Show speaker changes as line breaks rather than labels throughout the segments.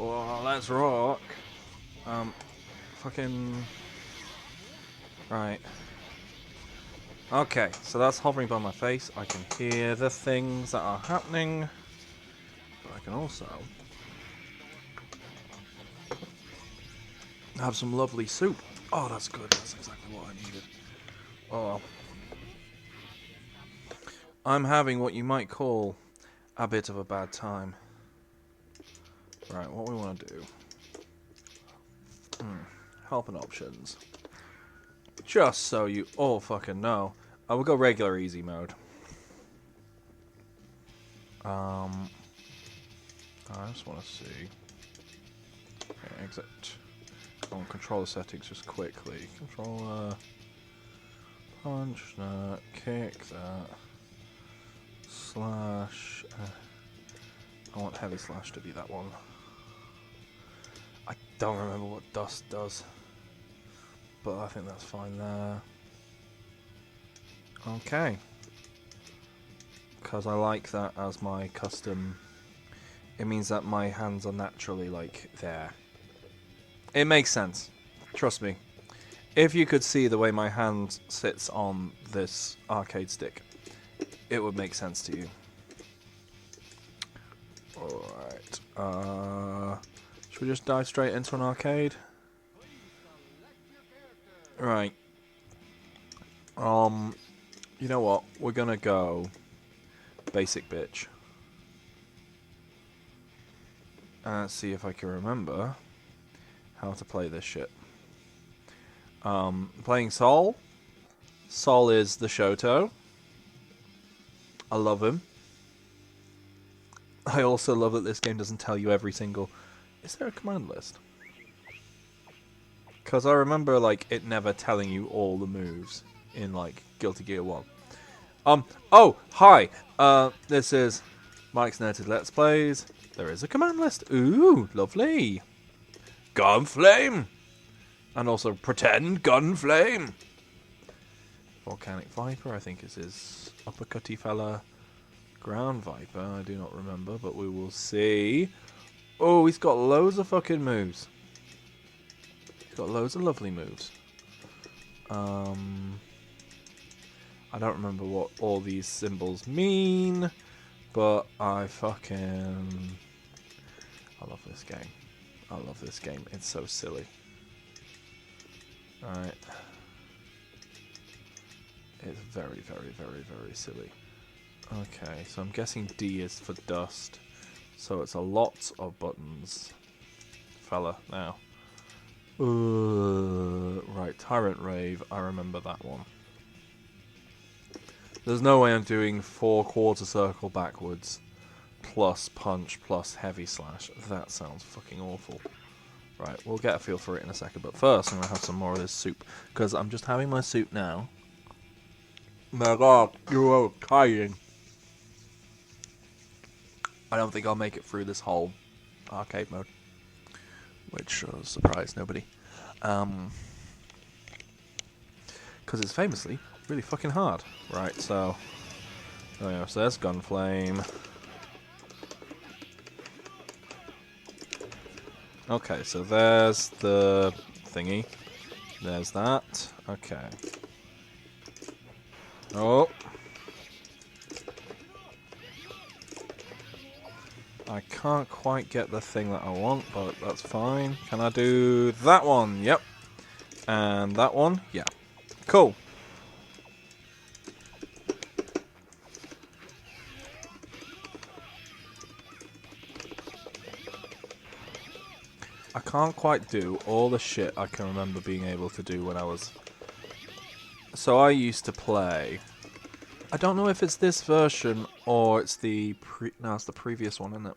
Well, let's rock. Fucking... Right. Okay, so that's hovering by my face. I can hear the things that are happening. But I can also... have some lovely soup. Oh, that's good. That's exactly what I needed. Oh, well. I'm having what you might call a bit of a bad time. Right, what we want to do... help and options. Just so you all fucking know. I will go regular easy mode. I just want to see. Okay, exit. I want to control the settings just quickly. Controller. Punch that. Kick that. Slash. I want heavy slash to be that one. I don't remember what dust does. But I think that's fine there. Okay. Because I like that as my custom. It means that my hands are naturally, like, there. It makes sense. Trust me. If you could see the way my hand sits on this arcade stick, it would make sense to you. Alright. Should we just dive straight into an arcade? Right. You know what? We're gonna go basic bitch. And let's see if I can remember how to play this shit. Playing Sol. Sol is the Shoto. I love him. I also love that this game doesn't tell you every single... Is there a command list? Because I remember, like, it never telling you all the moves in, like, Guilty Gear 1. Oh, hi! This is Mike's Nerded Let's Plays. There is a command list. Ooh, lovely. Gunflame! And also pretend gunflame! Volcanic Viper, I think is his uppercutty fella. Ground Viper, I do not remember, but we will see. Oh, he's got loads of fucking moves. He's got loads of lovely moves. I don't remember what all these symbols mean, but I love this game. I love this game. It's so silly. Alright. It's very, very, very, very silly. Okay, so I'm guessing D is for dust. So it's a lot of buttons. Fella, now. Right, Tyrant Rave. I remember that one. There's no way I'm doing 4 quarter circle backwards plus punch plus heavy slash. That sounds fucking awful. Right, we'll get a feel for it in a second. But first, I'm going to have some more of this soup. Because I'm just having my soup now. My God, you are kidding. I don't think I'll make it through this whole arcade mode. Which surprised nobody. Because it's famously really fucking hard. Right, so... Oh yeah, so there's Gunflame. Okay, so there's the thingy. There's that. Okay. Oh. I can't quite get the thing that I want, but that's fine. Can I do that one? Yep. And that one? Yeah. Cool. I can't quite do all the shit I can remember being able to do when I was... So I used to play... I don't know if it's this version or it's the no, it's the previous one, isn't it?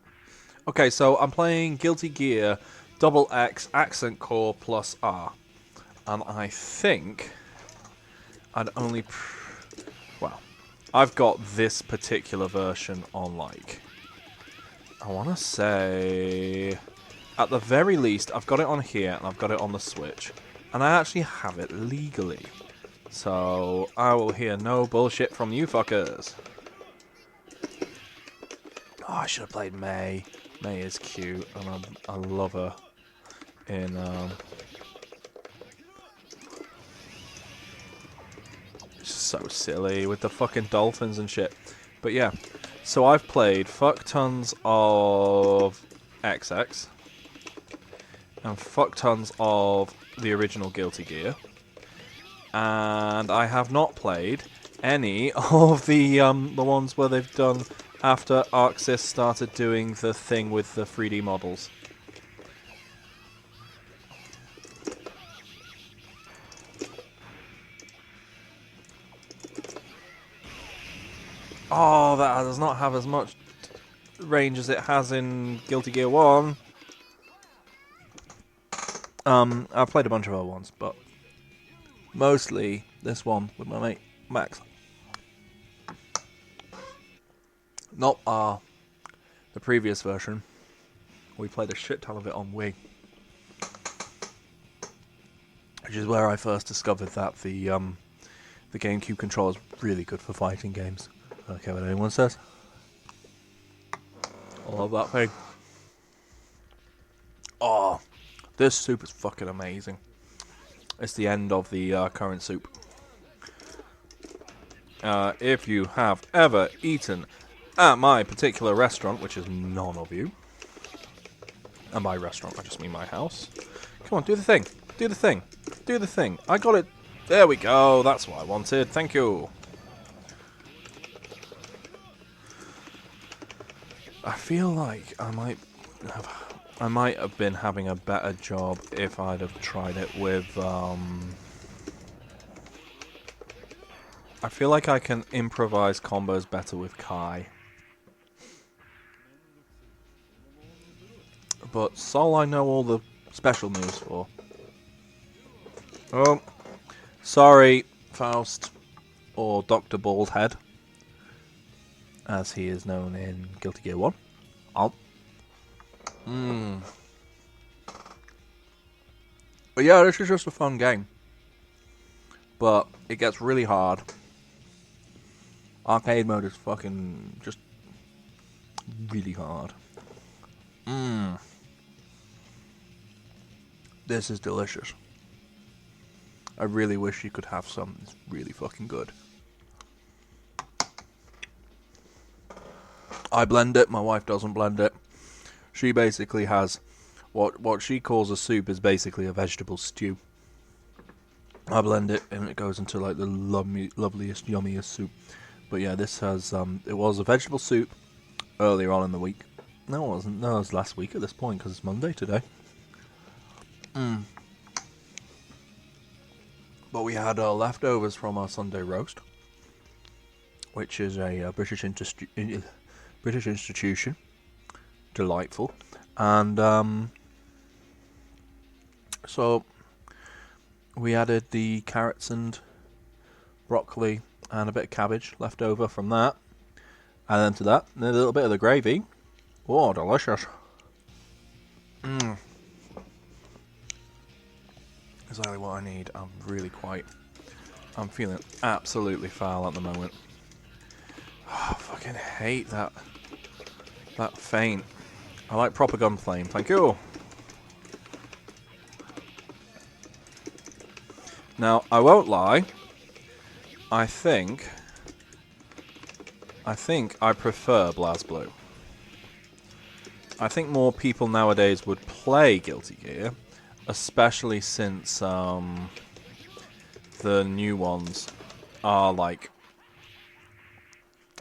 Okay, so I'm playing Guilty Gear Double X Accent Core plus R. And I think I'd only... Well, I've got this particular version on, like... I want to say... At the very least, I've got it on here and I've got it on the Switch. And I actually have it legally. So, I will hear no bullshit from you fuckers. Oh, I should have played May. May is cute, and I love her in so silly with the fucking dolphins and shit. But yeah, so I've played fuck tons of XX and fuck tons of the original Guilty Gear, and I have not played any of the ones where they've done after ArcSys started doing the thing with the 3D models. Oh, that does not have as much range as it has in Guilty Gear 1. I've played a bunch of other ones, but mostly this one with my mate Max. Not the previous version. We played a shit ton of it on Wii, which is where I first discovered that the GameCube controller is really good for fighting games. I don't care what anyone says. I love that thing. Oh, this soup is fucking amazing. It's the end of the current soup. If you have ever eaten at my particular restaurant, which is none of you, and by restaurant I just mean my house. Come on, do the thing. Do the thing. Do the thing. I got it. There we go. That's what I wanted. Thank you. I feel like I might have been having a better job if I'd have tried it with I feel like I can improvise combos better with Kai. But Sol I know all the special moves for. Oh, sorry, Faust, or Dr. Baldhead, as he is known in Guilty Gear 1. But yeah, this is just a fun game. But it gets really hard. Arcade mode is fucking just really hard. This is delicious. I really wish you could have some. It's really fucking good. I blend it, my wife doesn't blend it. She basically has what she calls a soup is basically a vegetable stew. I blend it and it goes into like the loveliest, yummiest soup. But yeah, this has it was a vegetable soup earlier on in the week. No, it wasn't. No, it was last week at this point because it's Monday today. But we had leftovers from our Sunday roast, which is a British institution. Delightful. And so we added the carrots and broccoli and a bit of cabbage left over from that. And then to that, a little bit of the gravy. Oh, delicious. Exactly what I need. I'm feeling absolutely foul at the moment. Oh, I fucking hate that feint. I like proper gun flame. Thank you. Now, I won't lie. I think I prefer Blazblue. I think more people nowadays would play Guilty Gear, especially since the new ones are like,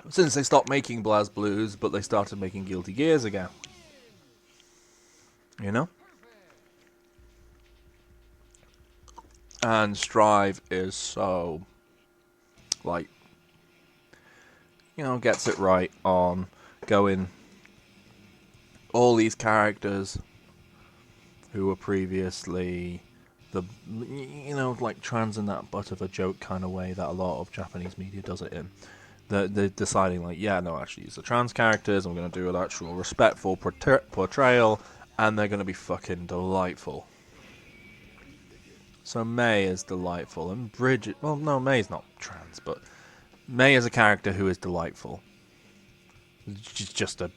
since they stopped making Blazblues, but they started making Guilty Gears again. You know? And Strive is so, like, you know, gets it right on going all these characters who were previously like trans in that butt of a joke kind of way that a lot of Japanese media does it in. They're deciding like, yeah, no, actually, these are trans characters, I'm going to do an actual respectful portrayal, and they're going to be fucking delightful. So May is delightful, and Bridget, well, no, May's not trans, but May is a character who is delightful. She's just a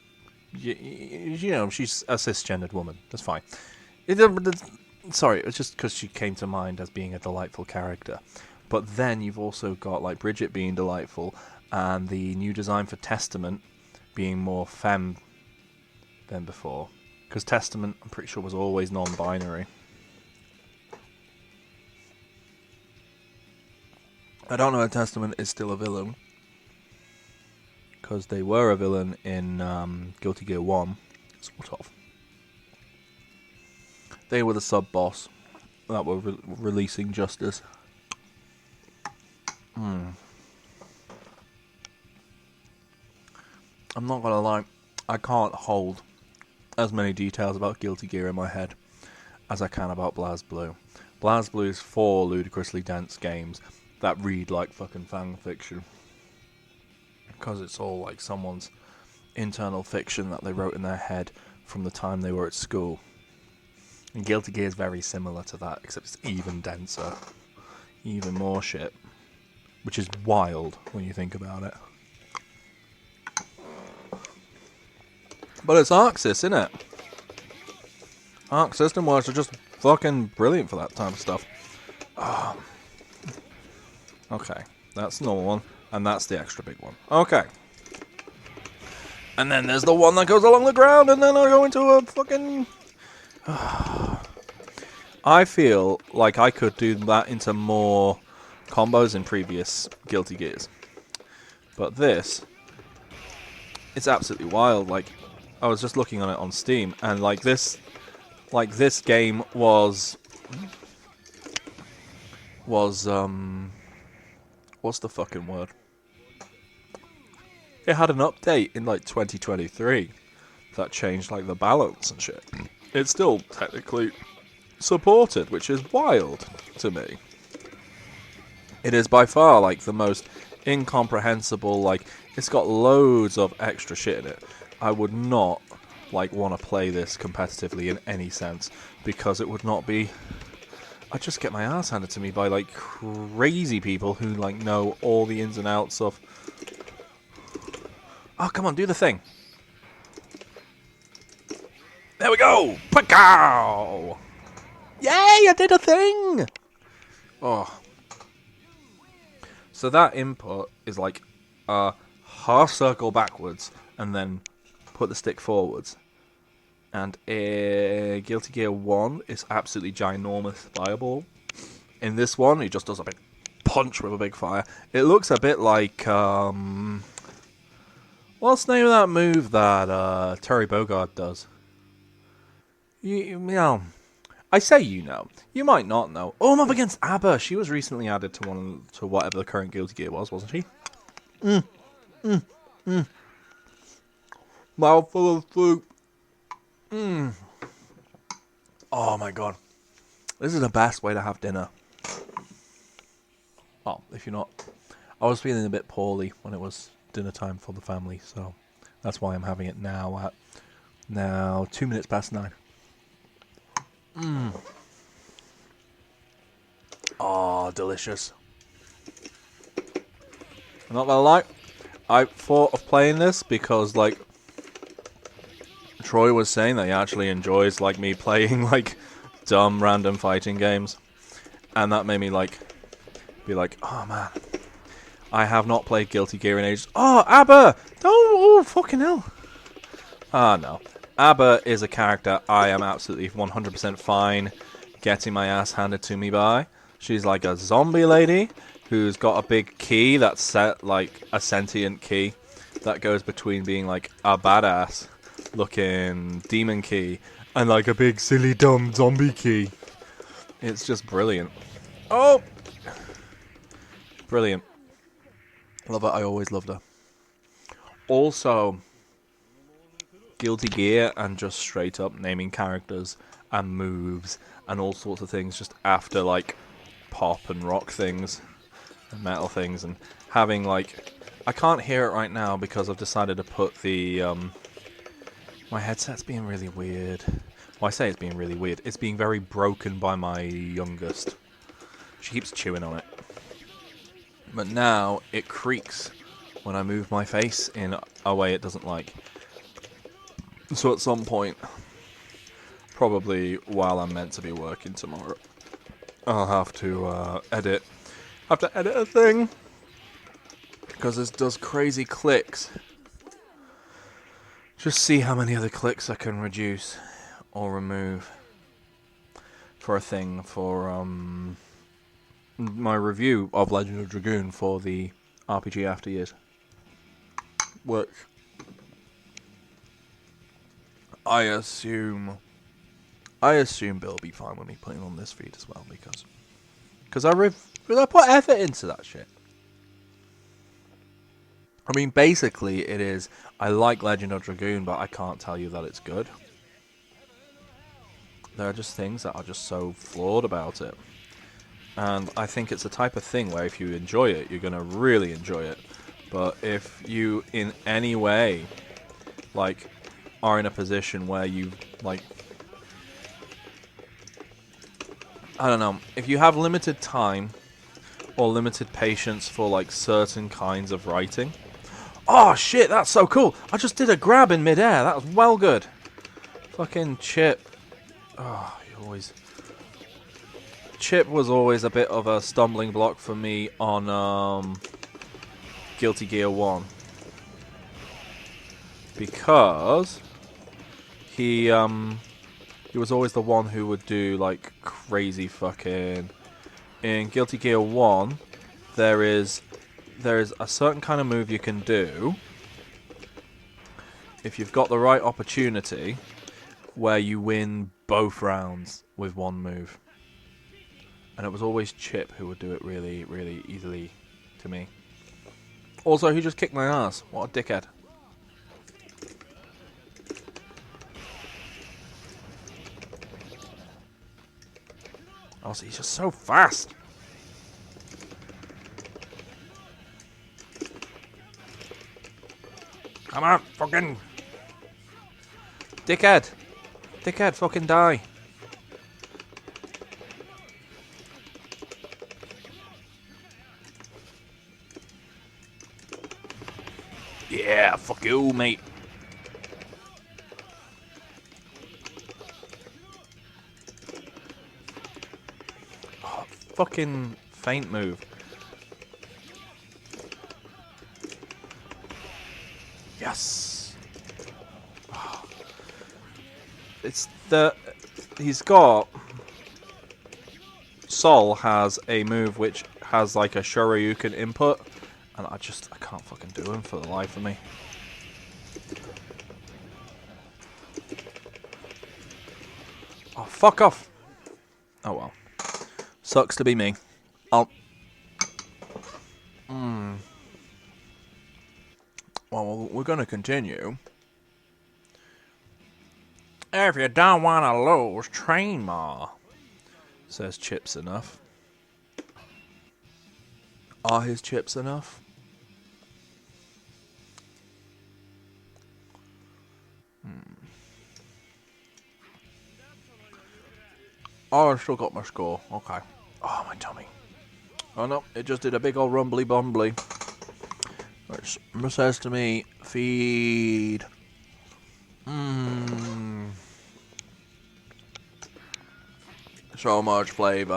you know, she's a cisgendered woman. That's fine. Sorry, it's just because she came to mind as being a delightful character. But then you've also got like Bridget being delightful, and the new design for Testament being more femme than before. Because Testament, I'm pretty sure, was always non-binary. I don't know if Testament is still a villain. Because they were a villain in Guilty Gear 1. Sort of. They were the sub-boss that were releasing justice. I'm not gonna lie, I can't hold as many details about Guilty Gear in my head as I can about Blazblue. Blazblue is 4 ludicrously dense games that read like fucking fan fiction. Because it's all like someone's internal fiction that they wrote in their head from the time they were at school. And Guilty Gear is very similar to that, except it's even denser. Even more shit. Which is wild when you think about it. But it's Arc Sys, isn't it? Arc System Works are just fucking brilliant for that type of stuff. Oh. Okay, that's the normal one. And that's the extra big one. Okay. And then there's the one that goes along the ground, and then I go into a fucking... I feel like I could do that into more combos in previous Guilty Gears. But this... It's absolutely wild. Like, I was just looking on it on Steam, and like this game was... what's the fucking word? It had an update in like 2023 that changed like the balance and shit. It's still technically supported, which is wild to me. It is by far like the most incomprehensible, like it's got loads of extra shit in it. I would not like want to play this competitively in any sense, because it would not be... I'd just get my ass handed to me by like crazy people who like know all the ins and outs of... Oh, come on, do the thing. There we go! Pacow! Yay, I did a thing! Oh. So that input is like a half circle backwards and then put the stick forwards. And Guilty Gear 1 is absolutely ginormous fireball. In this one, he just does a big punch with a big fire. It looks a bit like... what's the name of that move that Terry Bogard does? You know. I say you know. You might not know. Oh, I'm up against ABBA. She was recently added to whatever the current Guilty Gear was, wasn't she? Mouthful of soup. Oh my god. This is the best way to have dinner. Well, if you're not... I was feeling a bit poorly when it was dinner time for the family, so that's why I'm having it now at 2 minutes past 9. Oh, delicious. I'm not gonna lie, I thought of playing this because like Troy was saying that he actually enjoys like me playing like dumb random fighting games, and that made me like be like, oh man, I have not played Guilty Gear in ages. Oh, ABBA! Oh, fucking hell. Ah, no. ABBA is a character I am absolutely 100% fine getting my ass handed to me by. She's like a zombie lady who's got a big key that's set like a sentient key that goes between being like a badass looking demon key and like a big silly dumb zombie key. It's just brilliant. Oh! Brilliant. Love her. I always loved her. Also, Guilty Gear and just straight up naming characters and moves and all sorts of things just after like pop and rock things and metal things, and having like... I can't hear it right now because I've decided to put the... my headset's being really weird. Well, I say it's being really weird. It's being very broken by my youngest. She keeps chewing on it. But now it creaks when I move my face in a way it doesn't like. So at some point, probably while I'm meant to be working tomorrow, I'll have to edit a thing, because this does crazy clicks. Just see how many other clicks I can reduce or remove for a thing for my review of Legend of Dragoon for the RPG After Years, which I assume Bill will be fine with me putting on this feed as well, because I put effort into that shit. I mean, basically, it is, I like Legend of Dragoon, but I can't tell you that it's good. There are just things that are just so flawed about it. And I think it's the type of thing where if you enjoy it, you're going to really enjoy it. But if you, in any way, like, are in a position where you, like, I don't know, if you have limited time or limited patience for, like, certain kinds of writing. Oh, shit, that's so cool. I just did a grab in midair. That was well good. Fucking Chip. Oh, you always... Chip was always a bit of a stumbling block for me on Guilty Gear 1. Because he was always the one who would do, like, crazy fucking... In Guilty Gear 1, there is a certain kind of move you can do if you've got the right opportunity where you win both rounds with one move. And it was always Chip who would do it really, really easily to me. Also, he just kicked my ass. What a dickhead. Also, he's just so fast. Come on, fucking... Dickhead. Dickhead, fucking die. Yeah, fuck you, mate. Oh, fucking feint move. Yes. Oh. It's the... He's got... Sol has a move which has like a Shoryuken input. And I can't fucking do him for the life of me. Oh, fuck off. Oh well. Sucks to be me. Well, we're going to continue. If you don't want to lose, train more. Says Chips enough. Are his chips enough? Oh, I still got my score. Okay. Oh, my tummy. Oh no, it just did a big old rumbly bumbly. Which says to me, feed. So much flavor.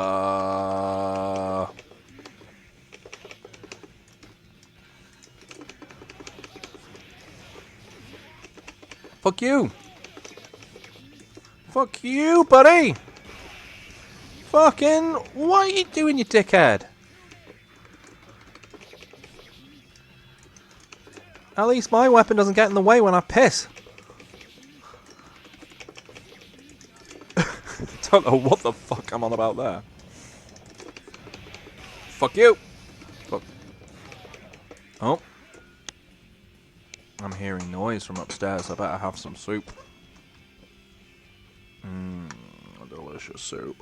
Fuck you. Fuck you, buddy. Fucking, what are you doing, you dickhead? At least my weapon doesn't get in the way when I piss. Don't know what the fuck I'm on about there. Fuck you. Fuck. Oh. I'm hearing noise from upstairs. I better have some soup. A delicious soup.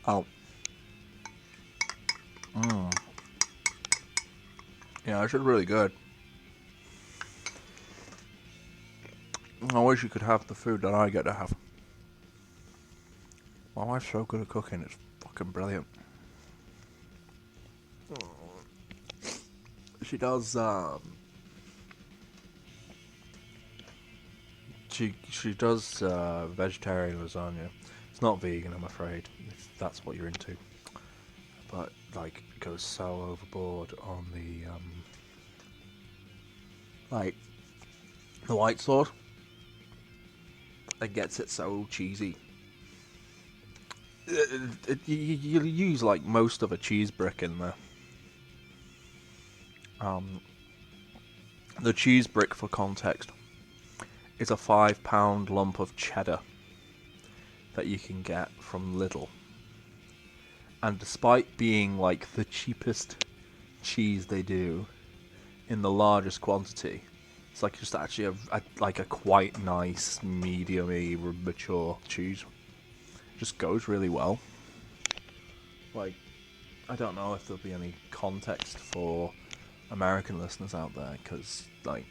Oh. Yeah, it's really good. I wish you could have the food that I get to have. My wife's so good at cooking, it's fucking brilliant. She does, She does vegetarian lasagna. It's not vegan, I'm afraid, if that's what you're into. But like, it goes so overboard on the like the white sauce. It gets it so cheesy. You use like most of a cheese brick in there. The cheese brick, for context, is a £5 lump of cheddar that you can get from Lidl. And despite being like the cheapest cheese they do in the largest quantity, it's like just actually a quite nice, medium-y, mature cheese. Just goes really well. Like, I don't know if there'll be any context for American listeners out there, because like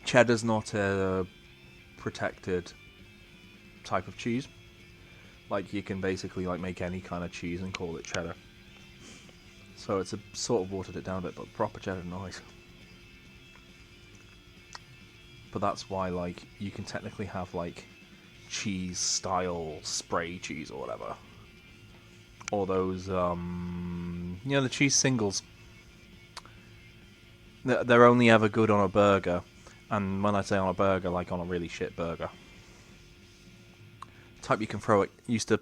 cheddar's not a protected type of cheese. Like, you can basically like make any kind of cheese and call it cheddar. So it's a sort of watered it down a bit, but proper cheddar noise. But that's why like you can technically have like cheese style spray cheese or whatever. Or those the cheese singles. They're only ever good on a burger. And when I say on a burger, like on a really shit burger. Type you can throw it. Do you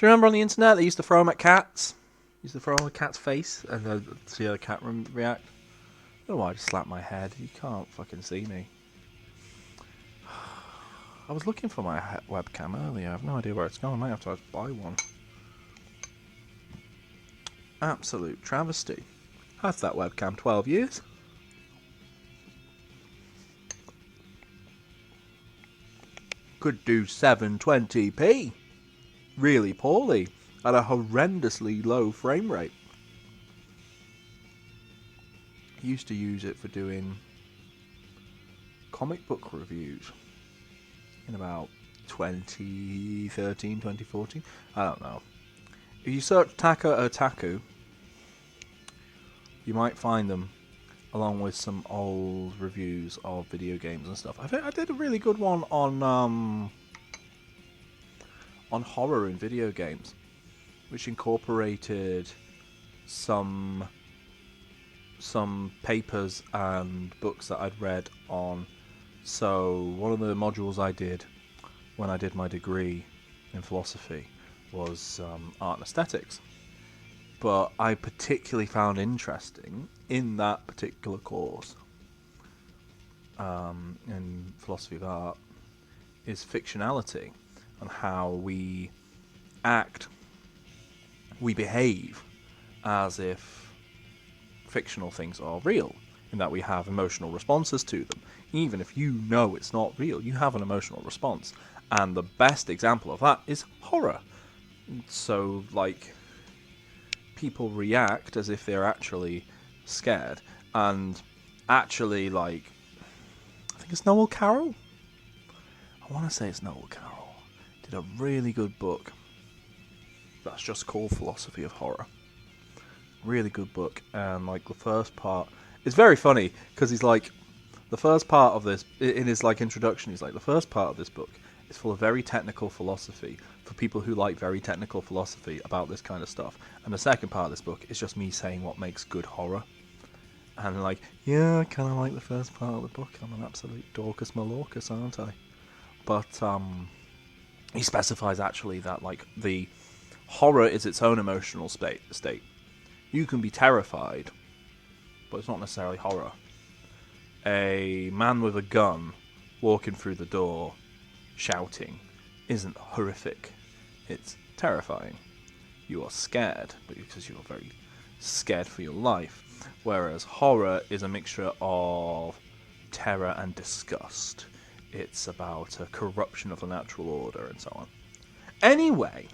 remember on the internet they used to throw them at cats? Used to throw them at a cat's face and see how the cat react. I don't know why I just slapped my head. You can't fucking see me. I was looking for my webcam earlier. I have no idea where it's gone. I might have to buy one. Absolute travesty. Had that webcam 12 years. Could do 720p. Really poorly. At a horrendously low frame rate. Used to use it for doing comic book reviews in about 2013, 2014. I don't know. If you search Taka Otaku, you might find them along with some old reviews of video games and stuff. I did a really good one on horror in video games, which incorporated some papers and books that I'd read on. So one of the modules I did when I did my degree in philosophy was art and aesthetics. But I particularly found interesting in that particular course in philosophy of art is fictionality and how we act, we behave as if fictional things are real, in that we have emotional responses to them. Even if you know it's not real, you have an emotional response. And the best example of that is horror. So, like, people react as if they're actually scared. And actually, like, I think it's Noel Carroll? I want to say it's Noel Carroll. Did a really good book that's just called Philosophy of Horror. Really good book. And, like, the first part... It's very funny, because he's like... The first part of this, in his, like, introduction, he's like, the first part of this book is full of very technical philosophy for people who like very technical philosophy about this kind of stuff. And the second part of this book is just me saying what makes good horror. And like, yeah, I kind of like the first part of the book. I'm an absolute Dorcas Malorcas, aren't I? But he specifies actually that like the horror is its own emotional state. You can be terrified, but it's not necessarily horror. A man with a gun walking through the door shouting isn't horrific, it's terrifying. You are scared, but because you are very scared for your life. Whereas horror is a mixture of terror and disgust. It's about a corruption of the natural order and so on. Anyway,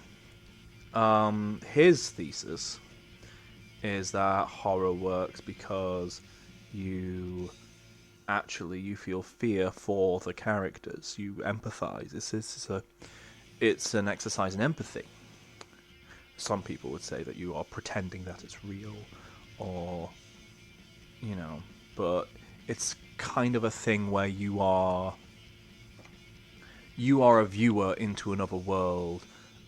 his thesis is that horror works because you feel fear for the characters. You empathize. It's an exercise in empathy. Some people would say that you are pretending that it's real, or but it's kind of a thing where you are a viewer into another world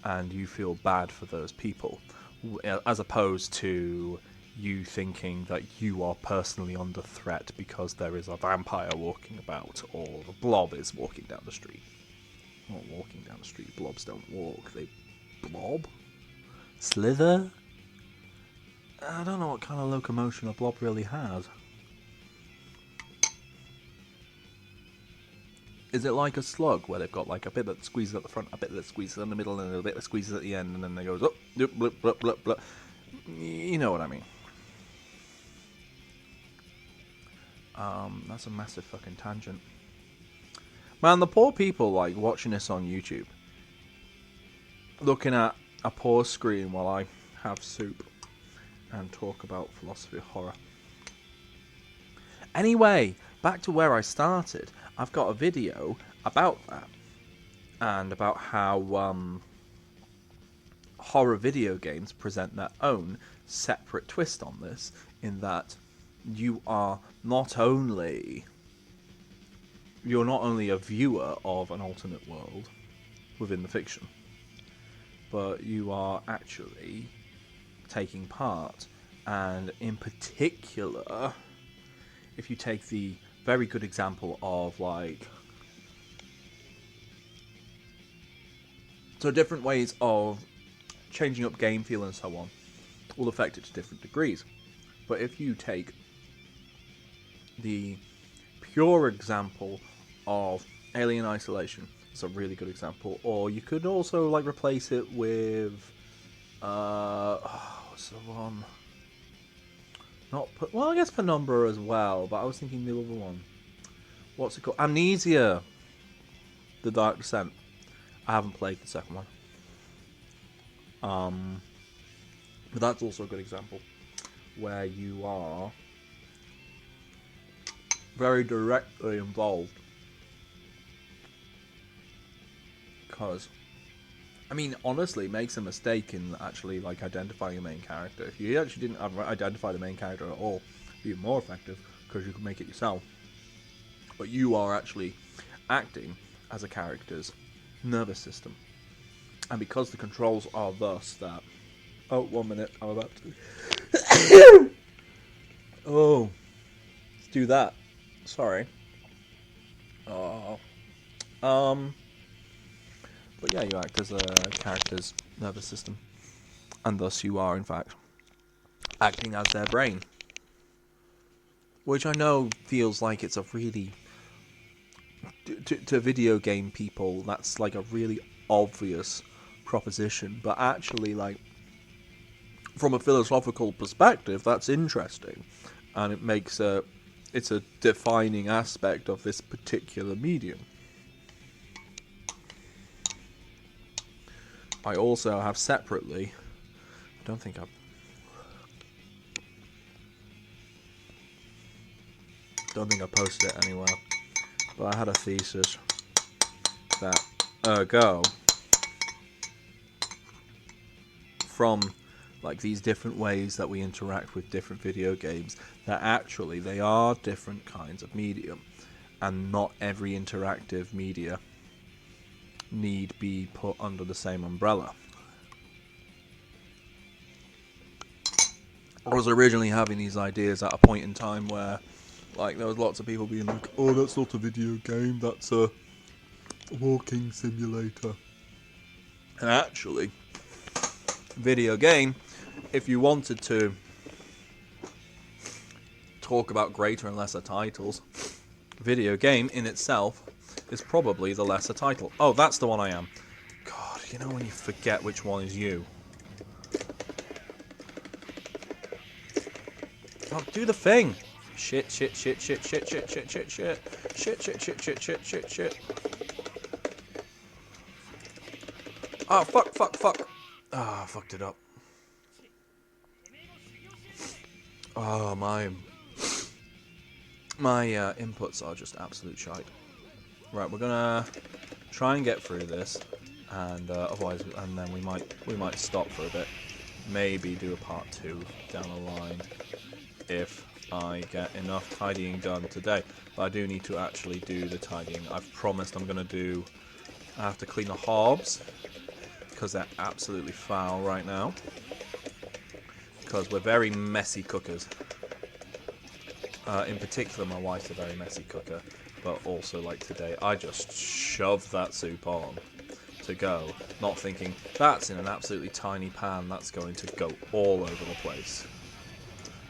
and you feel bad for those people, as opposed to you thinking that you are personally under threat because there is a vampire walking about or the blob is walking down the street. Not walking down the street, blobs don't walk, they blob? Slither? I don't know what kind of locomotion a blob really has. Is it like a slug, where they've got like a bit that squeezes at the front, a bit that squeezes in the middle, and a bit that squeezes at the end, and then they goes, oh, blip, blip, blip, blip. You know what I mean. That's a massive fucking tangent. Man, the poor people, like, watching this on YouTube, looking at a poor screen while I have soup and talk about philosophy of horror. Anyway, back to where I started. I've got a video about that, and about how horror video games present their own separate twist on this, in that you're not only a viewer of an alternate world within the fiction, but you are actually taking part. And in particular, if you take the very good example of, like, so different ways of changing up game feel and so on will affect it to different degrees. But if you take the pure example of Alien Isolation, it's a really good example. Or you could also, like, replace it with what's the one? Well, I guess Penumbra as well, but I was thinking the other one. What's it called? Amnesia. The Dark Descent. I haven't played the second one. But that's also a good example where you are very directly involved. Because, I mean, honestly, it makes a mistake in actually, like, identifying a main character. If you actually didn't identify the main character at all, it'd be more effective because you can make it yourself. But you are actually acting as a character's nervous system. And because the controls are thus that... Oh, 1 minute, I'm about to... Oh, let's do that. Sorry. But yeah, you act as a character's nervous system. And thus you are, in fact, acting as their brain. Which I know feels like it's a really... To video game people, that's like a really obvious proposition. But actually, like, from a philosophical perspective, that's interesting. And it makes it's a defining aspect of this particular medium. I also have separately... I don't think I posted it anywhere. But I had a thesis that ergo from, like, these different ways that we interact with different video games, that actually they are different kinds of medium, and not every interactive media need be put under the same umbrella. I was originally having these ideas at a point in time where, like, there was lots of people being like, oh, that's not a video game, that's a walking simulator. And actually, video game, if you wanted to talk about greater and lesser titles, video game in itself is probably the lesser title. Oh, that's the one I am. God, you know when you forget which one is you. Oh, do the thing. Shit. Oh, fuck. Ah, I fucked it up. Oh, my inputs are just absolute shite. Right, we're gonna try and get through this, and otherwise, and then we might stop for a bit. Maybe do a part 2 down the line, if I get enough tidying done today. But I do need to actually do the tidying. I've promised I'm going to do... I have to clean the hobs, because they're absolutely foul right now. Because we're very messy cookers. In particular, my wife's a very messy cooker. But also, like today, I just shoved that soup on to go, not thinking, that's in an absolutely tiny pan, that's going to go all over the place.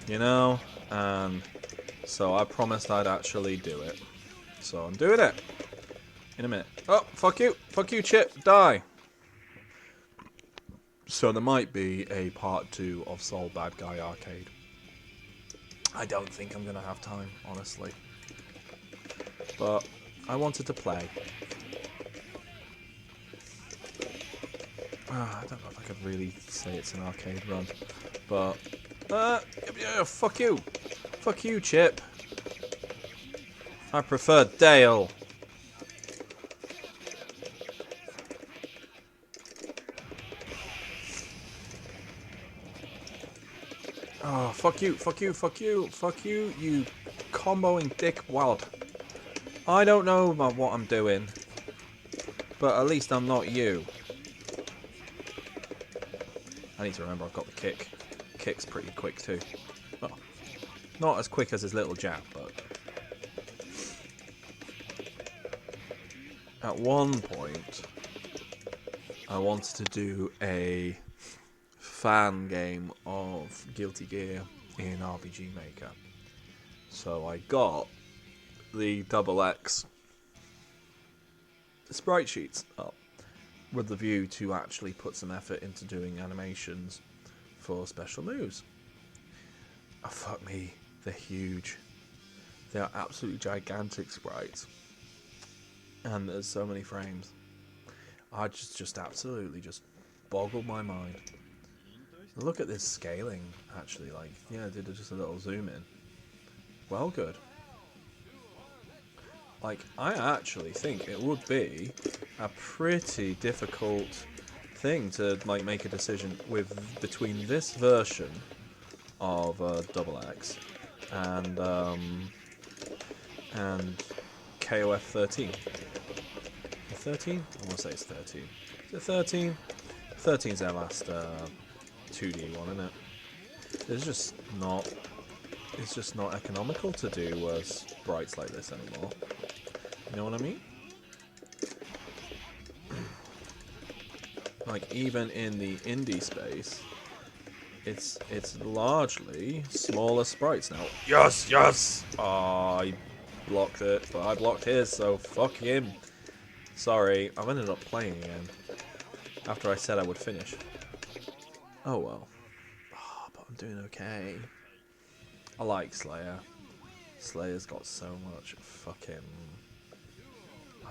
You know? And so I promised I'd actually do it. So I'm doing it. In a minute. Oh, fuck you. Fuck you, Chip. Die. So there might be a part 2 of Sol Badguy Arcade. I don't think I'm going to have time, honestly. But I wanted to play. I don't know if I could really say it's an arcade run. But, yeah, fuck you. Fuck you, Chip. I prefer Dale. Oh, fuck you, fuck you, fuck you, fuck you, you comboing dickwad. I don't know about what I'm doing, but at least I'm not you. I need to remember I've got the kick. Kick's pretty quick too. Well, not as quick as his little jab, but... At one point, I wanted to do a fan game of Guilty Gear in RPG Maker. So I got the XX sprite sheets up with the view to actually put some effort into doing animations for special moves. Oh, fuck me, they're huge. They are absolutely gigantic sprites. And there's so many frames. I just absolutely just boggled my mind. Look at this scaling, actually, like, yeah, I did just a little zoom in. Well, good. Like, I actually think it would be a pretty difficult thing to, like, make a decision between this version of XX and KOF 13. 13? I want to say it's 13. Is it 13? 13's their last 2D one, isn't it? It's just not economical to do sprites like this anymore. You know what I mean? Like, even in the indie space, it's largely smaller sprites now. Yes, yes! Oh, I blocked it, but I blocked his, so fuck him. Sorry, I've ended up playing again. After I said I would finish. Oh well. Oh, but I'm doing okay. I like Slayer. Slayer's got so much fucking...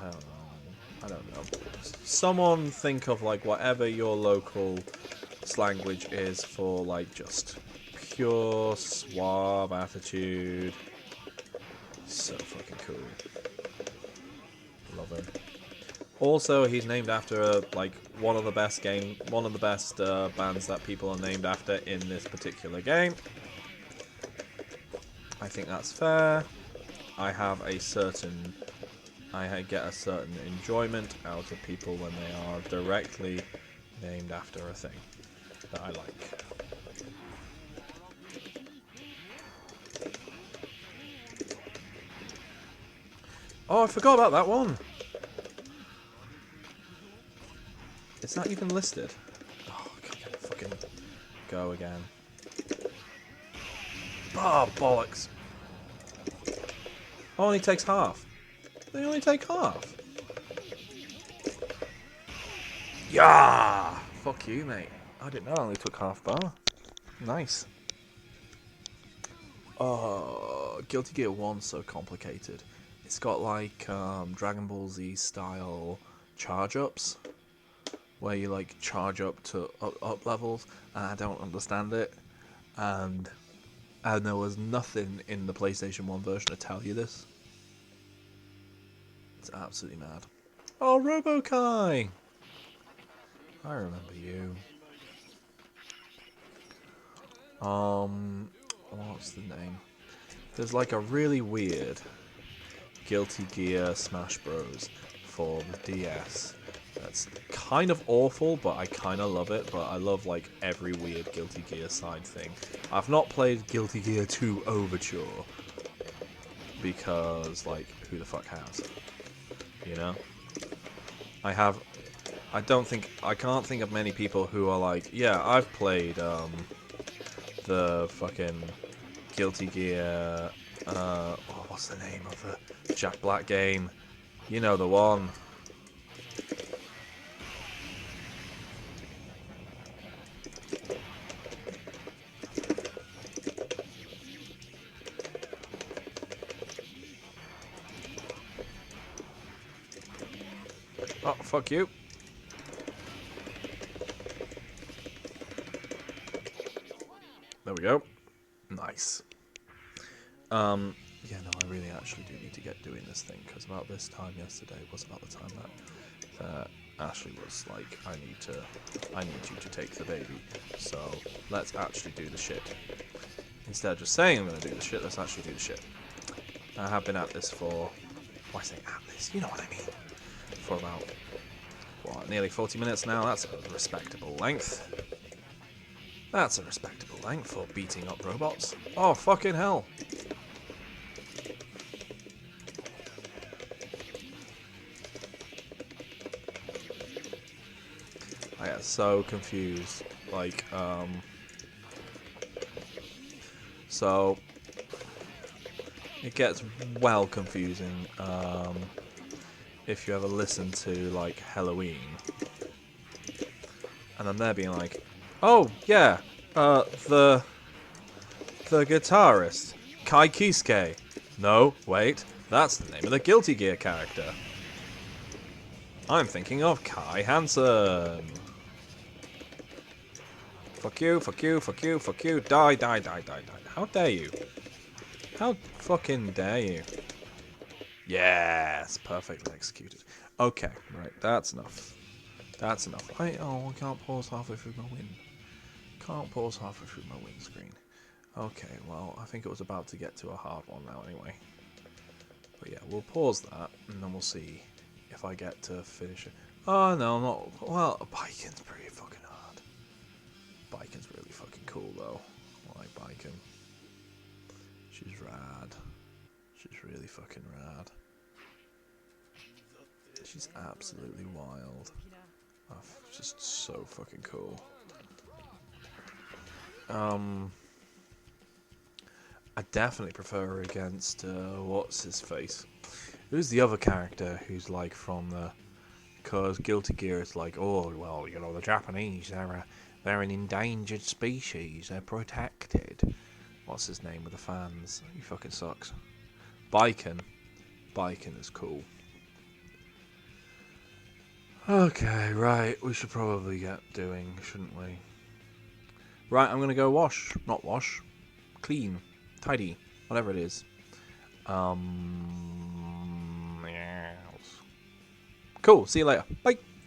I don't know. Someone think of, like, whatever your local language is for, like, just pure suave attitude. So fucking cool. Love him. Also, he's named after like one of the best bands that people are named after in this particular game. I think that's fair. I get a certain enjoyment out of people when they are directly named after a thing that I like. Oh, I forgot about that one. It's not even listed. Oh, can I fucking go again? Oh, bollocks. Oh, only takes half. They only take half. Yeah! Fuck you, mate. I didn't know I only took half bar. Nice. Oh, Guilty Gear 1's so complicated. It's got like Dragon Ball Z style charge-ups, where you like charge up to up levels, and I don't understand it. And there was nothing in the PlayStation 1 version to tell you this. It's absolutely mad. Oh, Robo-Kai! I remember you. What's the name? There's like a really weird Guilty Gear Smash Bros. For the DS. That's kind of awful, but I kind of love it. But I love like every weird Guilty Gear side thing. I've not played Guilty Gear 2 Overture because, like, who the fuck has? You know? I can't think of many people who are like, yeah, I've played the fucking Guilty Gear. What's the name of the Jack Black game? You know the one. Oh, fuck you. There we go. Nice. Yeah, no, I really actually do need to get doing this thing, because about this time yesterday was about the time that Ashley was like, I need you to take the baby. So let's actually do the shit. Instead of just saying I'm going to do the shit, let's actually do the shit. I have been at this for, why say at this? You know what I mean. For about, what, nearly 40 minutes now. That's a respectable length. That's a respectable length for beating up robots. Oh, fucking hell. I get so confused. Like, so it gets well confusing if you ever listen to like Halloween, and I'm there being like, oh yeah, the guitarist Kai Kisuke. No, wait, that's the name of the Guilty Gear character. I'm thinking of Kai Hansen. Fuck you, fuck you, fuck you, fuck you. Die, die, die, die, die. How dare you? How fucking dare you? Yes, perfectly executed. Okay, right, that's enough. That's enough. I can't pause halfway through my win. Can't pause halfway through my win screen. Okay, well, I think it was about to get to a hard one now anyway. But yeah, we'll pause that, and then we'll see if I get to finish it. Oh, no, not... Well, biking's pretty fucking hard. Biking's really fucking cool, though. I like biking. She's rad. She's really fucking rad. She's absolutely wild. Oh, just so fucking cool. I definitely prefer her against, what's his face? Who's the other character who's like from the... Because Guilty Gear is like, oh, well, you know, the Japanese, they're an endangered species, they're protected. What's his name with the fans? He fucking sucks. Biken is cool. Okay, right, we should probably get doing, shouldn't we? Right, I'm gonna go wash. Not wash. Clean. Tidy. Whatever it is. Yes. Cool, see you later. Bye.